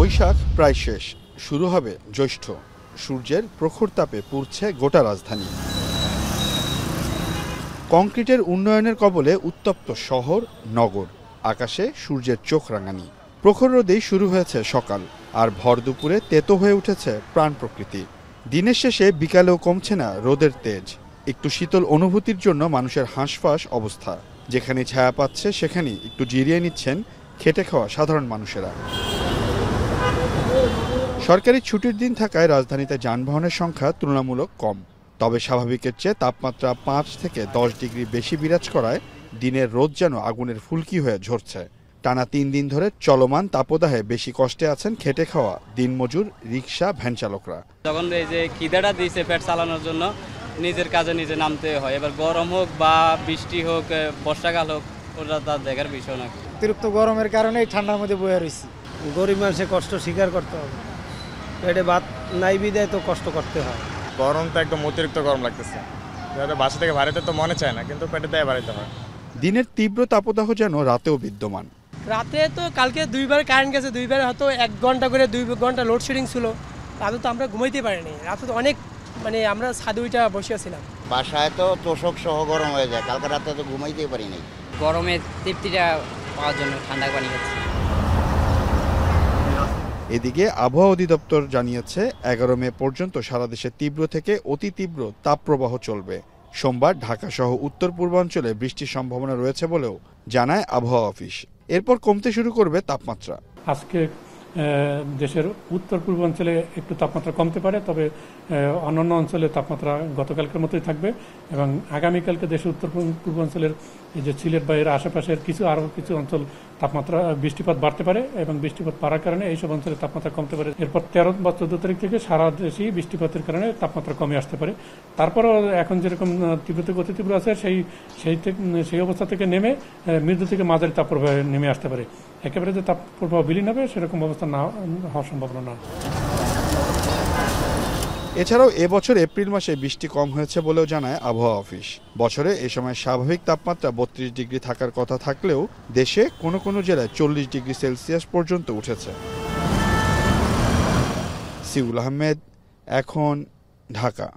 বৈশাখ প্রায় শেষ, শুরু হবে জ্যৈষ্ঠ। সূর্যের প্রখর তাপে পুড়ছে গোটা রাজধানী। কংক্রিটের উন্নয়নের কবলে উত্তপ্ত শহর নগর, আকাশে সূর্যের চোখ রাঙানি। প্রখর রোদেই শুরু হয়েছে সকাল, আর ভর দুপুরে তেতো হয়ে উঠেছে প্রাণ প্রকৃতি। দিনের শেষে বিকালেও কমছে না রোদের তেজ। একটু শীতল অনুভূতির জন্য মানুষের হাঁসফাঁস অবস্থা। যেখানে ছায়া পাচ্ছে সেখানেই একটু জিরিয়ে নিচ্ছেন খেটে খাওয়া সাধারণ মানুষেরা। সরকারি ছুটির দিন থাকায় রাজধানীতে যানবাহনের সংখ্যা তুলনামূলক কম। তবে স্বাভাবিকের চেয়ে তাপমাত্রা 5 থেকে 10 ডিগ্রি বেশি বিরাজ করায় দিনের রোদ যেন আগুনের ফুলকি হয়ে ঝরছে। টানা 3 দিন ধরে চলমান তাপদাহে বেশি কষ্টে আছেন খেটে খাওয়া দিনমজুর, রিকশা, ভ্যান চালকরা। যখন এই যে খিদেটা দিয়েছে পেট চালানোর জন্য নিজের কাজে নিজে নামতে হয়। এবার গরম হোক বা বৃষ্টি হোক, বর্ষাকাল হোক, ওটা তার দেখার বিষয় না। অতিরিক্ত গরমের কারণে ঠান্ডার মধ্যে বয়ে রয়েছি। গরিব মানুষের কষ্ট স্বীকার করতে হবে। পেটে ভাত নাই বিদায় তো কষ্ট করতে হয়। গরম তো একদম অতিরিক্ত গরম লাগতেছে। বাসা থেকে বাড়িতে তো মনে চায় না, কিন্তু পেটে দেয় বাড়িতে হয়। দিনের তীব্র তাপদাহ যেন রাতেও বিদ্যমান। রাতে তো কালকে 2বার কারেন্ট গেছে, 2বার হয়তো 1 ঘন্টা করে 2 ঘন্টা লোডশেডিং ছিল। রাতে তো আমরা ঘুমাইতে পারিনি। রাতে তো অনেক আমরা ছাদে উঠে বসে ছিলাম। বাসায় তো তোষক সহ গরম হয়ে যায়। কালকে রাতে তো ঘুমাইতেই পারিনি। গরমের তৃপ্তিটা পাওয়ার জন্য ঠান্ডা পানি খাচ্ছি। এদিকে আবহাওয়া অধিদপ্তর জানিয়েছে 11 মে পর্যন্ত সারা দেশে তীব্র থেকে অতি তীব্র তাপপ্রবাহ চলবে। সোমবার ঢাকা সহ উত্তর পূর্বাঞ্চলে বৃষ্টির সম্ভাবনা রয়েছে বলেও জানায় আবহাওয়া অফিস। এরপর কমতে শুরু করবে তাপমাত্রা। আজকে দেশের উত্তর পূর্বাঞ্চলে একটু তাপমাত্রা কমতে পারে, তবে অন্যান্য অঞ্চলে তাপমাত্রা গতকালকের মতোই থাকবে এবং আগামীকালকে দেশের উত্তর পূর্বাঞ্চলের এই যে সিলেট বা এর আশেপাশের আরও কিছু অঞ্চল তাপমাত্রা বৃষ্টিপাত বাড়তে পারে এবং বৃষ্টিপাত বাড়ার কারণে এইসব অঞ্চলে তাপমাত্রা কমতে পারে। এরপর 13 বা 14 তারিখ থেকে সারা দেশেই বৃষ্টিপাতের কারণে তাপমাত্রা কমে আসতে পারে। তারপরও এখন যেরকম তীব্র থেকে অতি তীব্র আছে সেই অবস্থা থেকে নেমে মৃদু থেকে মাঝারি তাপপ্রবাহ নেমে আসতে পারে। একেবারে যে তাপপ্রবাহ বিলীন হবে সেরকম অবস্থা না হওয়ার সম্ভাবনা না। এছাড়াও এবছর এপ্রিল মাসে বৃষ্টি কম হয়েছে বলেও জানায় আবহাওয়া অফিস। বছরে এ সময় স্বাভাবিক তাপমাত্রা 32 ডিগ্রি থাকার কথা থাকলেও দেশে কোনো কোনো জেলায় 40 ডিগ্রি সেলসিয়াস পর্যন্ত উঠেছে। সিউল আহমেদ, এখন, ঢাকা।